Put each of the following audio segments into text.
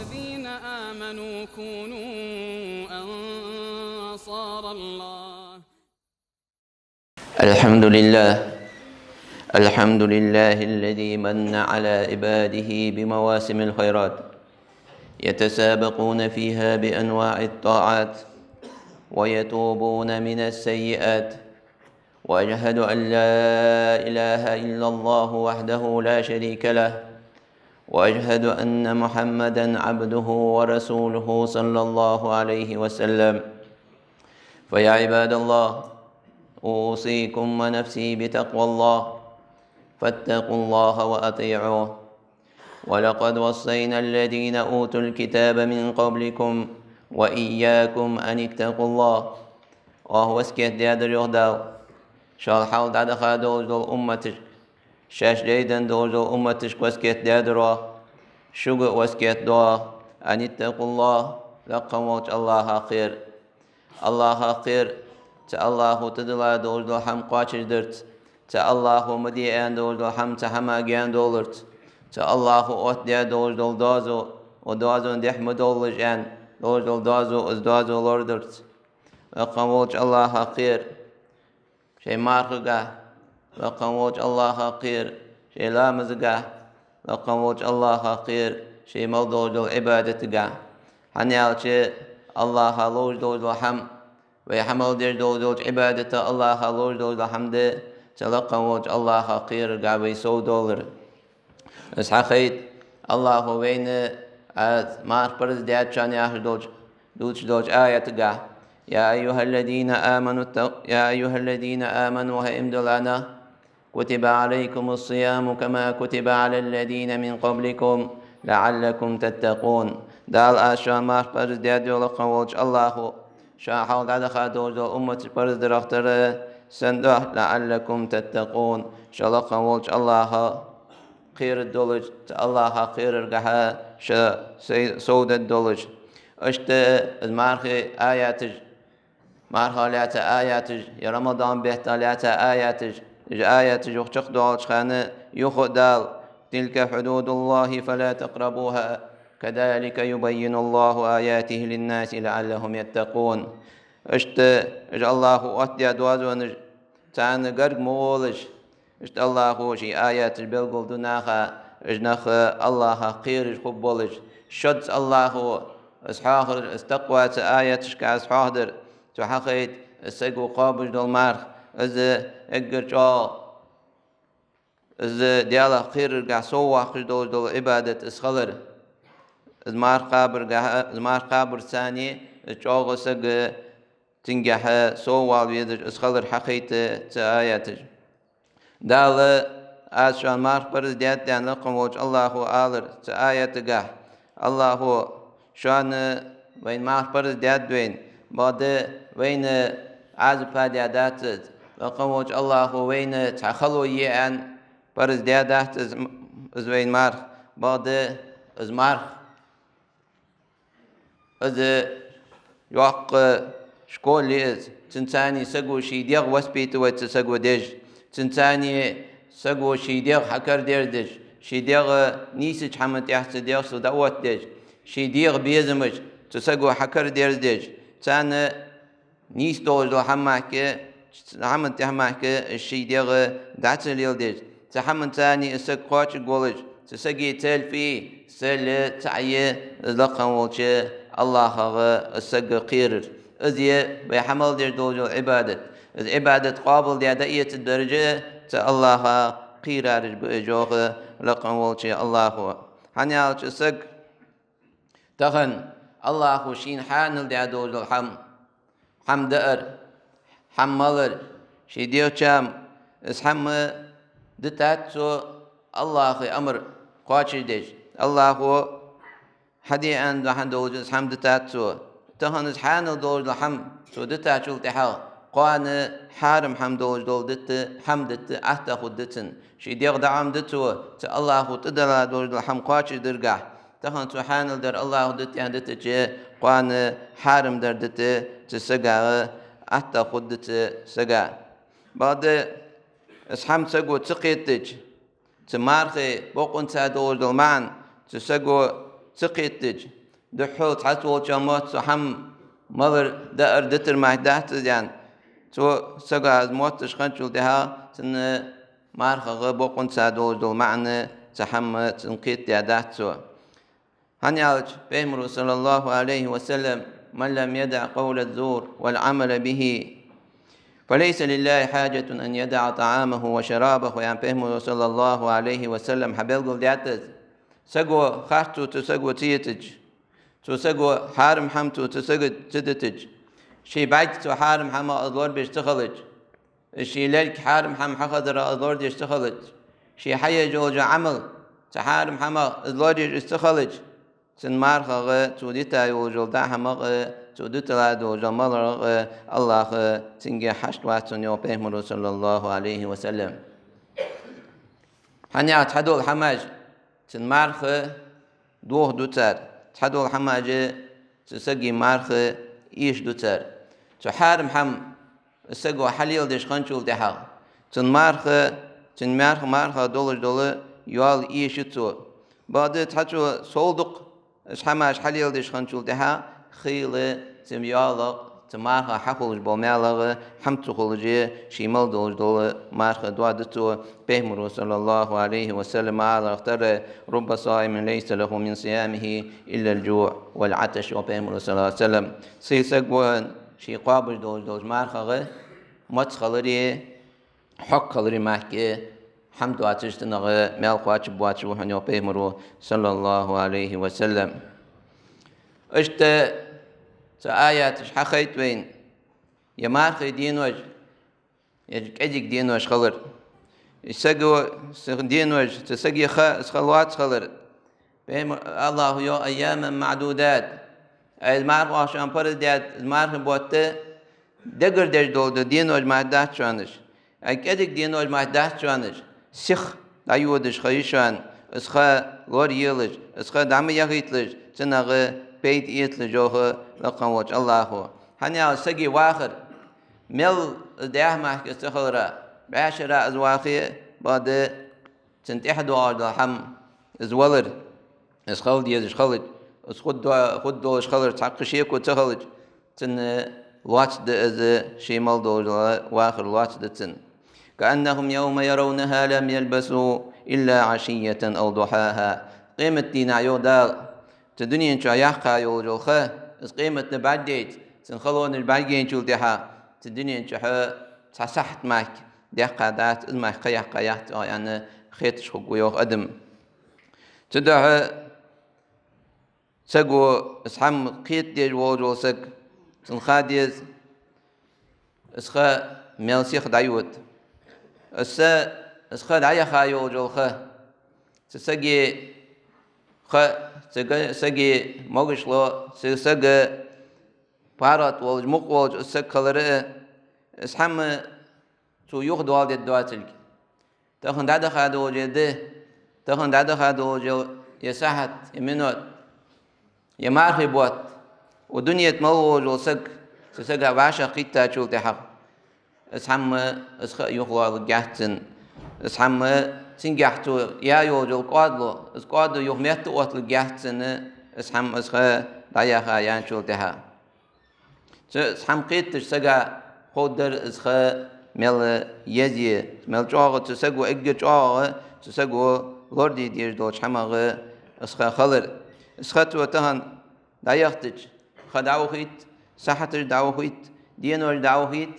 الذين آمنوا كونوا أنصار الله. الحمد لله الذي من على عباده بمواسم الخيرات يتسابقون فيها بأنواع الطاعات ويتوبون من السيئات، وأشهد أن لا إله إلا الله وحده لا شريك له، وأشهد أن محمدًا عبده ورسوله صلى الله عليه وسلم. فيا عباد الله، أوصيكم ونفسي بتقوى الله، فاتقوا الله وأطيعوه. ولقد وصينا الذين أوتوا الكتاب من قبلكم وإياكم أن اتقوا الله. وهو سكت ديادر يغداو شال حال دادخا دول أمتش شاش جيدن دول أمتش وسكت ديادر شغل وسكت دوا أن اتقوا الله. لقموت الله خير الله تدلا دول هم قاتش درت الله مديان دول هم تهما جان دولرت الله أتدي دول دازو ودازو دحم دول جان دول دازو لوردرت. لقموت الله خير شيء مارقة. لقموت الله خير شيء لامزقة. لقموت الله خير شيء موضوع العبادة هنيال شيء الله لوج دول هم ويحمل دول عبادة الله لوج دول حمد تلقموت الله خير قابي سو دولار اسحاقيت الله وين مار برز ديات شان ياخذ دوج آية يا أيها الذين آمنوا هئمدلانا كتب عليكم الصيام كما كتب على الذين من قبلكم لعلكم تتقون. دال آشان مار برز ديات لقموت الله شاحال دخا دوج أمة برز درختر سنده لعلكم تتقون. شلقموت الله خير الدولج الله خير الجها سود الدولج أشت المارخي مرحلات آيات يا رمضان بهتالات آيات يخشق دول خانة يخدال تلك حدود الله فلا تقربوها كذلك يبين الله آياته للناس لعلهم يتقون. أشت الله أتيا دوازون تان قرق مولج اشت الله شي آيات بالقل دناخا اجنخ الله خير خبولج شد الله اسحاخر استقوى آيات شكا اسحاخر تحقيت السقو قابج دول مارخ از اقرجا از ديالا خير قا سوا خش دول عبادة اسخلر از مار قابر ثاني جاغ سق تنجح سوا ويدج اسخلر حقيت آياتج دال آشان مارك برز ديات دان لقموج الله آلر آيات قاه الله شان وين مارك برز ديات دوين بعد وين عازفا ديادات لقموج الله وين تخلو يان برز ديادات از وين مارك بعد از مارك از يوق شكول ليز تنساني سقو شي ديغ وسبيت وتسقو ديج تنساني سقو شيديغ حكر ديردج شيديغ نيسج حمد يحس ديغ صدوات دج شيديغ بيزمج تسقو حكر ديردج تان نيس دول حماك حمد تحماك الشيديغ دعت اليلدج تحمد تاني اسق قواتش قولج تسقي تلفي سل تعي لقم والش الله اسق قيرر ازي بيحمل دير دول عبادة العبادة قابل ديادية الدرجة الله قيرارج بأجوغ لقم والشي الله هنيالش سق تخن الله شين حانل ديادول حم دأر حملر شي ديو شام اسحم دتاتسو الله أمر قاتش ديج الله حدي عند حندول اسحم دتاتسو تخن اسحانل دول حم سو دتاتشو تحال قوان حارم حمدوج دول دت حمدت أحتا خدتن شي ديغ دعم دتو الله تدلا دول الحم قاتش درقاه تخن سبحان در الله دت يعني دت جي قوان حارم در دت تسقى أحتا خدت سقى بعد اسحم سقو تقيتج تمارخي بوقن سادول دول معن تسقو سقيتج دحوت حتو جمات سحم مر دأر دتر مهدات يعني تو سجا موتش خنشل دها سن مارخ غبقون سادوج دول معنى سحم تنقيت دادات سو هنيالج بيمر صلى الله عليه وسلم من لم يدع قول الزور والعمل به فليس لله حاجة أن يدع طعامه وشرابه يعني بيمر صلى الله عليه وسلم حبيل دياتز سجو خاطو تسجو تيتج تسجو حارم حمتو تسجو تدتج شي بعد تو حارم حما أضلور بيشتغلج شي ليك حارم حم حقدر أضلور يشتغلج شي حي جوج عمل تحارم حما أضلور يشتغلج سن مارخ توديتا يوجل دا حما توديتا دو جمال الله تنجي حشت واتن يو بيهمر صلى الله عليه وسلم هنيا تحدو الحماج سن مارخ دوه دوتر تحدو الحماج تسجي مارخ إيش دوتر تحارم حم سجوا حليل دش خنشول دها تن مارخ دول يوال إيش تو بعد تحجو صولدق حماش حليل دش خنشول دها خيل تميال تمارخ حقولج بومالغ حمت خولجي شمال دول مارخ دوادتو بهمر صلى الله عليه وسلم على اختر رب صائم ليس له من صيامه إلا الجوع والعطش وبهمر صلى الله عليه وسلم سيسقون شي قابل دول مارخ متخلري حق خلري محكي حمد واتشتنغ مال قواتش بواتش وحنيو بهمر صلى الله عليه وسلم اشت آيات حخيت وين يا مارخي دينوج يجك أجيك دينوج خلر يسقوا دينوج تسقي خلوات خلر الله يو أيام معدودات المارخ عشان برديات المارخ بوته دقر دج دول دينوج معدات شانش أجيك دينوج معدات شانش سخ أيودش خيشان اسخا لور يلج اسخا دام يغيتلج تنغ بيت يتلجوه لقم وجه الله هنيا سقي واخر مل ده ما كسخرة بعشرة أزواخي بعد تنتحد وعد حم إزولر إسخالد يزخالد خد دوش خالد تعق شيء وتخالد تن واتش ده شيمال دوش واخر واتش ده تن كأنهم يوم يرونها لم يلبسوا إلا عشية أو ضحاها قيمة دينا يودال تدني إن شاء يحكى يوجوخه إس قيمة نبعديت سنخلون البعدين شو ديها تدني إن شاء تصحت معك ديحكى دات إذ ما يحكى يعني خيتش خو يوخ أدم تدعى سقو إسحام قيت ديج ووجو سق سنخاديز إسخا ميلسيخ دايوت إسخا دايا خايو ووجوخه تسقي سجى موجشلو سجى بارات والج مقولج سكالره اسحم تو يخد والد الدواتلك تخن دادا خادو جده تخن دادا خادو جو يساحت يمنوت يمارخي بوت ودنيا موج وسك سجى باشا قيتا شو تحق اسحم اسخ يخوال جهتن اسحم سنجحتو يا يوجو قادلو اسقادو يوميت وقت جهتن اسحم اسخ دايخا يانشول تها اسحم قيت سجا خودر اسخ مل يزي مل جوغ تسقو اج جوغ تسقو لوردي دير دو حمغ اسخ خلر اسختو تهن دايختج خداوخيت صحتر داوخيت دينور داوخيت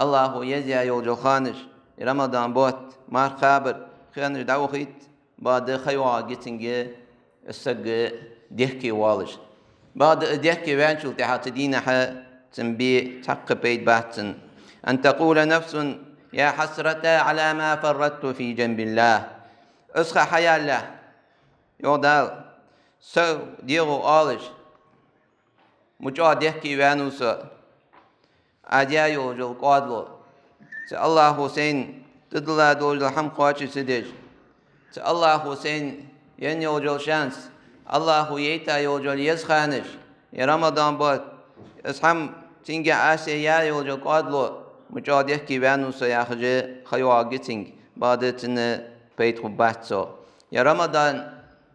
الله يزي يوجو خانش رمضان بوت مار خابر خيان داوخيت بعد خيوا جتنجي السق ديكي والج بعد ديكي وانشل تحت دينها تنبي تحق بيت باتن أن تقول نفس يا حسرة على ما فرطت في جنب الله اسخى حيا الله يودال سو ديغو آلج مجا ديكي وانوسا أديا يوجل قادلو الله حسين تدلا دوج الحم قاتش سديج الله حسين ين يوجل شانس الله يتا يوجل يسخانش يا رمضان بات اسحم تنجا آسي يا يوجل قادلو مجاديه كي بانو سياخجي خيوا جتنج بعد تن بيت خباتسو يا رمضان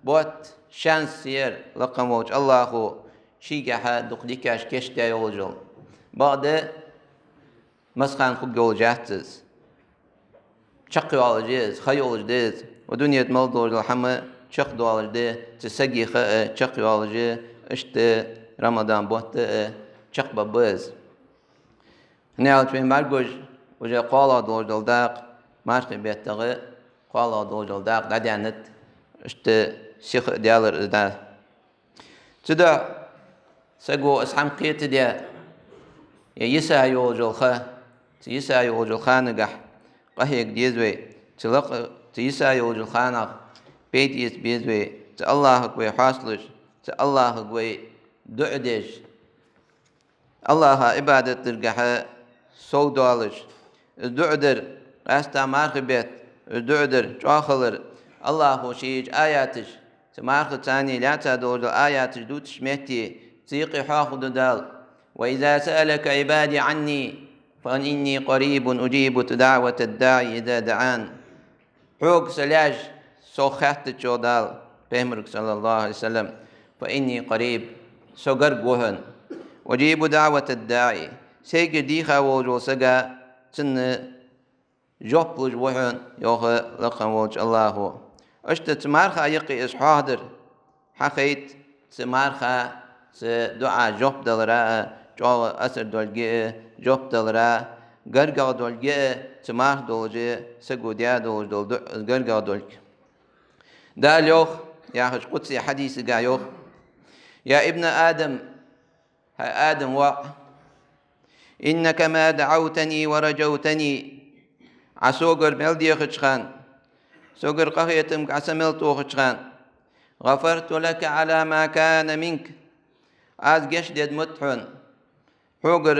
بوت شانس سير لقم وج الله شيكها دقليكاش كشتا يولجل بعد مسخان خوب يولجاتز شق يولجيز خي يولجديز ودنيا مالدور الحما شق يولجدي تسقي شق يولجي اشت رمضان بوت شق ببز نعود في مرجوج وجا قالا دور دلداق مارك بيتغي قالا دور دلداق دادانت اشت شيخ ديالر دا تدا سقو اسحام قيت ديا يسا يوجل خا يسا يوجل خانقح قهيك ديزوي تلق تيسا يوجل خانق بيتيس بيزوي الله قوي حاصلش الله قوي دعدش الله عبادة ترقح سو دالش دعدر استا مارخبت دعدر جاخلر الله شيج آياتش تمارخ تاني لا تدور آياتش دوتش مهتي تيقي حاخد دال وإذا سألك عبادي عني فإني قريب أجيب دعوة الداعي إذا دعان حوق سلاج سو خات دال بهمرك صلى الله عليه وسلم فإني قريب سو قرق وهن أجيب دعوة الداعي سيجي ديخا وجو سقا تن جوبلج وهن يوخ لقم وج الله اشت تمارخا يقي اس حاضر حقيت تمارخا دعاء جوب دلرا جو اثر دولجي جوب دلرا غرغا دولجي تمارخ دولجي سغوديا دول غرغا دولج دال يوخ يا حج قدسي حديث قا يوخ يا ابن آدم ها آدم إنك ما دعوتني ورجوتني عسوغر ملدي خشخان سوغر قهيتم عسمل توخشخان غفرت لك على ما كان منك عاد قشدد متحن حوغر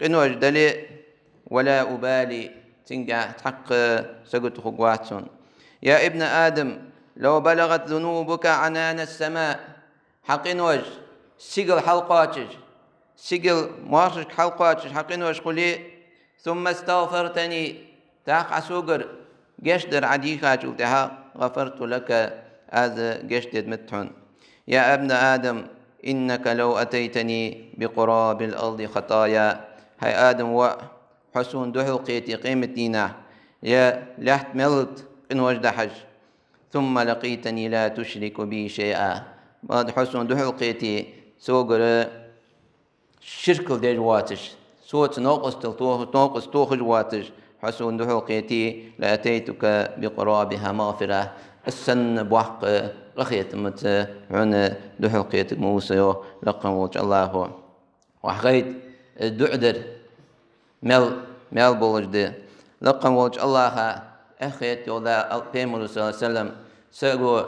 قنوج دلي ولا أبالي تنقع تحق سقط خقواتون يا ابن آدم لو بلغت ذنوبك عنان السماء حقنوج سيقل حلقاتج سيقل مارشك حلقاتج حقنوج قولي ثم استغفرتني تاق عسوغر قشدر عديقا جلتها غفرت لك هذا قشدد متحن يا ابن آدم إنك لو أتيتني بقراب الأرض خطايا هاي آدم وحسون دحل قيتي قيمة دينا يا لحت ملت إن وجد حج ثم لقيتني لا تشرك بي شيئا بعد حسون دحل قيتي سوغر شرك ديج واتش صوت ناقص توخج واتش حسون دحل قيتي لأتيتك بقرابها مغفرة السن بوحق رخيت مت عن دحل قيتك موسى لقم وجه الله وحقيت الدعدر مل بولجد لقم وجه الله أخيت يولا بيمر صلى الله عليه وسلم سأقو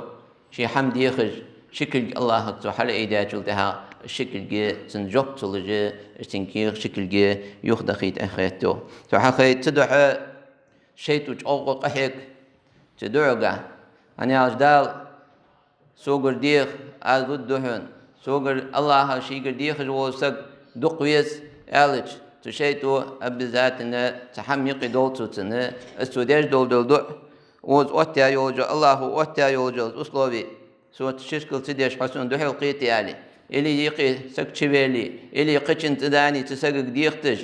شي حمد يخج شكل الله تحل إيدا جلتها الشكل جي تنجب تلجي تنكير شكل جي يخدخيت أخيتو فحقيت تدعى شيء تجعوق قحيك تدعى أنا أجدال سوغر ديخ أزود دهن سوغر الله شيغر ديخ جوسك دقويس ألج تشيتو أبزاتنا تحميق دولتنا السوداج دول وز أوتيا يوجو الله أوتيا يوجو أسلوبي سو تشكل تديش حسون دحل قيتي علي إلي يقي سك تشبيلي إلي قتشن تداني تسقق ديختج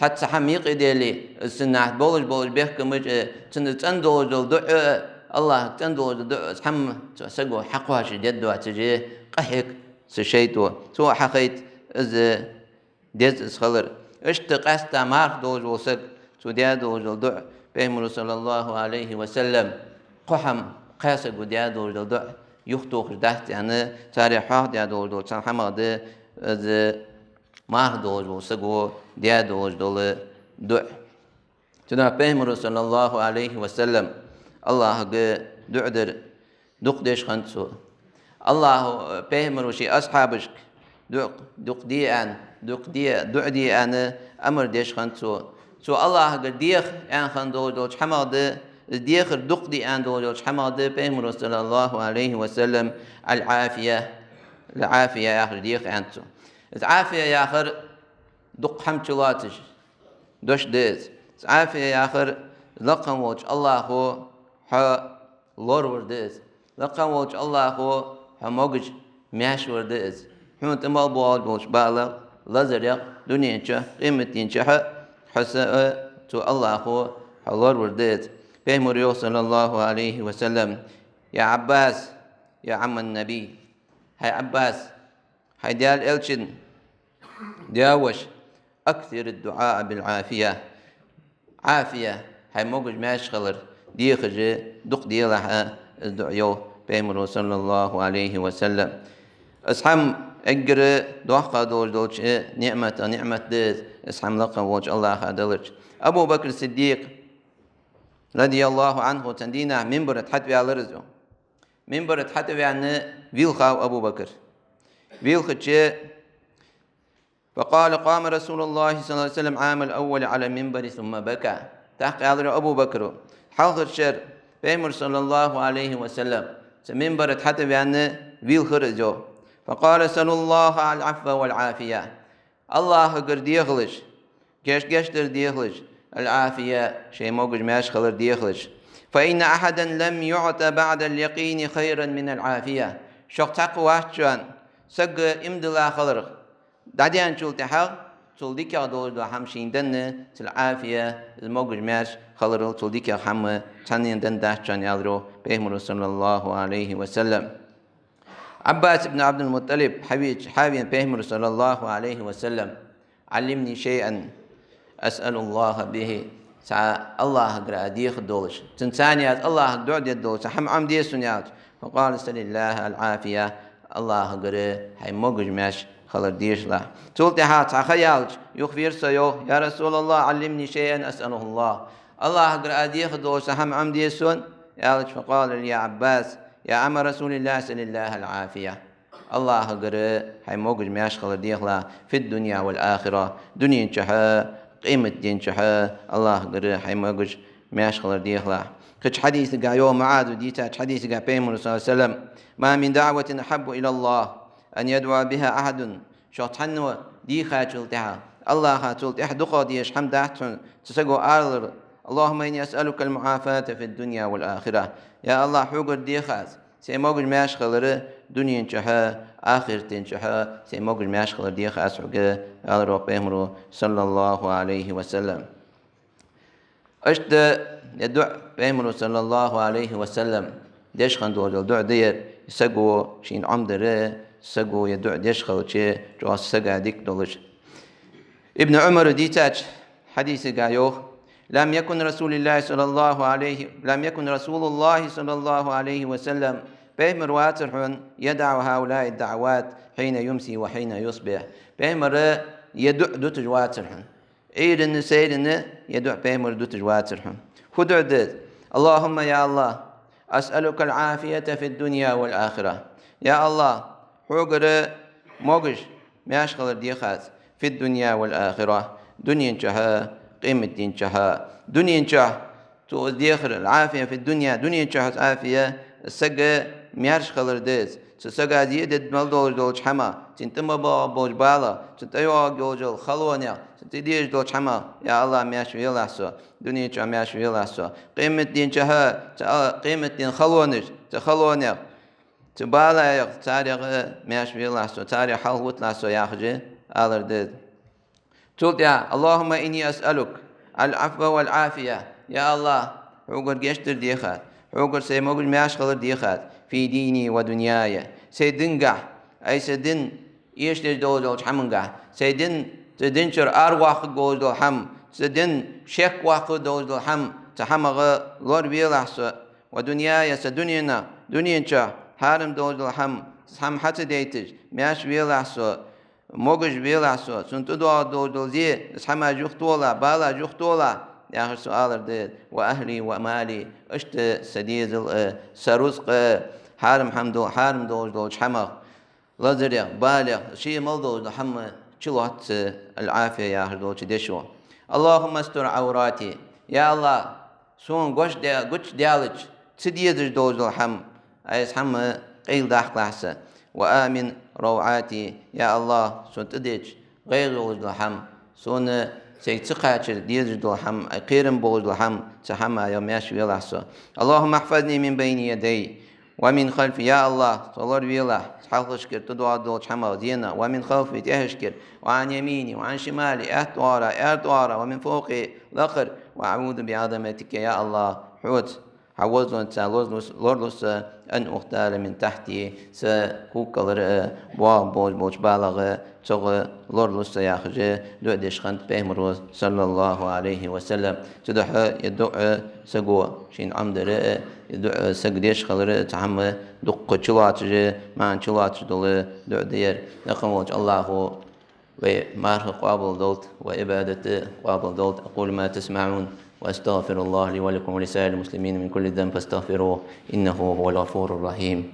حتى حميق ديلي السنة بولج بيحكمج تندول دول الله تندول دول حم سقو حقها شديد واتجي قحك سشيتو سو حقيت إز ديز خلر اشتقست مارك دول وسق سوديا دول دع بهم صلى الله عليه وسلم قحم قاسق وديا دول دع يختو خدات يعني تاريخ ديا دول سان حماد إز مارك دول وسقو ديا دول دع تنا بهم صلى الله عليه وسلم الله دعدر دقدش خنسو الله بهم شي أصحابك دعدي أنا أمر ديش خنسو سو الله ديخ أن خندو حماد ديخ دقدي أن دول حماد بهم صلى الله عليه وسلم العافية يا آخر ديخ أنتو العافية يا آخر دق حمتلاتش دوش ديز العافية يا آخر لقم وجه الله هو لور ورديز لقن وش الله هو هموج ماش وردز حون تمال بوال بوش بالغ لزرق دنيا قيمة حساء تو الله هو حلور وردز بيمر صلى الله عليه وسلم يا عباس يا عم النبي هاي عباس هاي ديال إلشن دياوش أكثر الدعاء بالعافية عافية هاي موجود ماش خلر دي خجي دق ديالها الدعيو بيمر صلى الله عليه وسلم اسحم اجر دوحة دولش نعمة ديز اسحم لقى وجه الله هدلج أبو بكر الصديق رضي الله عنه تندينا منبر حتى على رزقه منبر حتى عن ويلخاو أبو بكر ويلخ فقال قام رسول الله صلى الله عليه وسلم عام الأول على المنبر ثم بكى تحقي على أبو بكر حلق الشر بيمر صلى الله عليه وسلم منبر حتى عن ويلخ فقال سأل الله على العفو والعافية الله قرد يخلش جيش ديخلش العافية شيء موجود ماش خلر ديخلش فإن أحدا لم يعط بعد اليقين خيرا من العافية شق تقوى شان سق امدلا خلر داديان شول تحق شول ديك دول همشين دن العافية الموجود ماش خلر شول ديك هم تانين دن داشان يالرو بهم صلى الله عليه وسلم عباس بن عبد المطلب حبيب بهم صلى الله عليه وسلم علمني شيئا أسأل الله به الله قرأ ديخ دولش تنسانيات الله دعد الدولش حم عم دي سنيات فقال سل الله العافية الله قرأ هاي موجج ماش خلر ديش له تولت هات خيالج يخفير سيو يا رسول الله علمني شيئا أسأله الله قرأ ديخ دولش حم عم دي سن يالج فقال يا عباس يا عم رسول الله سل الله العافية الله قرأ هاي موجج ماش خلر ديخ له في الدنيا والآخرة دنيا شها قيمة دين شها الله قرأ حي موجج ماش خلر ديخلا كش حديث قا يوم معاذ وديتاج حديث قا بيمر صلى الله عليه وسلم ما من دعوة أحب إلى الله أن يدعو بها أحد شو تحنو دي خاتلتها الله خاتلت دقا ديش حمد تسقو آلر اللهم إني أسألك المعافاة في الدنيا والآخرة يا الله حقر دي خاز سي موجج ماش خلر دنيا شها آخر تنشها سيموج المشغل ديخ أسعق على ربهم صلى الله عليه وسلم أشد يدع بهم صلى الله عليه وسلم ديش خندور الدع دير سجو شين عمدره سجو يدع ديش خلشة جو سجع ديك دولش ابن عمر ديتاج حديث قايوه لم يكن رسول الله صلى الله عليه وسلم بهم رواترحن يدعو هؤلاء الدعوات حين يمسي وحين يصبح بهم يدع دوت جواترحن إيرن سيرن يدع بهم دوت جواترحن خدع دد اللهم يا الله أسألك العافية في الدنيا والآخرة يا الله حقر موجش ماشغل ديخات في الدنيا والآخرة دنيا شها قيمة دين شها دنيا شه تو ديخر العافية في الدنيا دنيا شه عافية السجى ميارش خلر ديز سسجى زيادة مال دولش حما تنتما بوج بالا تنتيوا جوجل خلونيا تنتديش دولش حما يا الله مياش ويلاسو دنيا شا مياش ويلاسو قيمة دين شها قيمة دين خلونيش تخلونيا تبالا يق تاريخ مياش ويلاسو تاريخ حلوت لاسو يا خجي على ديز تقول يا اللهم إني أسألك العفو والعافية يا الله عقر جشتر ديخات عقر سيموجل ماش خلر ديخات في ديني ودنياي سيدنقع أي سيدن يشتر دول حمنقع سيدن تدنشر أرواح جول دول حم سيدن شك واق دول حم تحمغ لور بيلحس ودنياي سدنينا دنيا حارم دول حم حتى ديتج ماش بيلحس موجج بيلاسو سنتدوا دول زي اسحما جختولا بالا جختولا يا اخر سؤال ديد واهلي ومالي اشت سديد سرزق حارم حمدو حارم دول حما لازريا بالغ شي ملدو حم شلوت العافيه يا اخر دول دشوا اللهم استر عوراتي يا الله سون غش ديالج سديد دول حم ايس حم قيل داخلاسه وآمن روعاتي يا الله سون تديج غير الحم سون سيتقاتل ديج الحم قيرن بوج الحم تحمى يوم يشوي لحظة اللهم احفظني من بين يدي ومن خلفي يا الله صلور بيلا حلقشكر تدعى دول حما دينا ومن خلفي تهشكر وعن يميني وعن شمالي أهتوارا ومن فوقي لقر وأعوذ بعظمتك يا الله حوت حوزن لورلوس أن أختار من تحتي سكوكلر بوج بالغ تغ لورلوس ياخج دودش خنت بهمروز صلى الله عليه وسلم تدح يدعو سقوا شين عمدر يدعو سقديش خلر تعم دق چلاتج ما چلاتج دول دعو دير نقموج الله ومارخ قابل دولت وإبادة قابل دولت أقول ما تسمعون وأستغفر الله لي ولكم ولسائر المسلمين من كل ذنب فاستغفروه إنه هو الغفور الرحيم.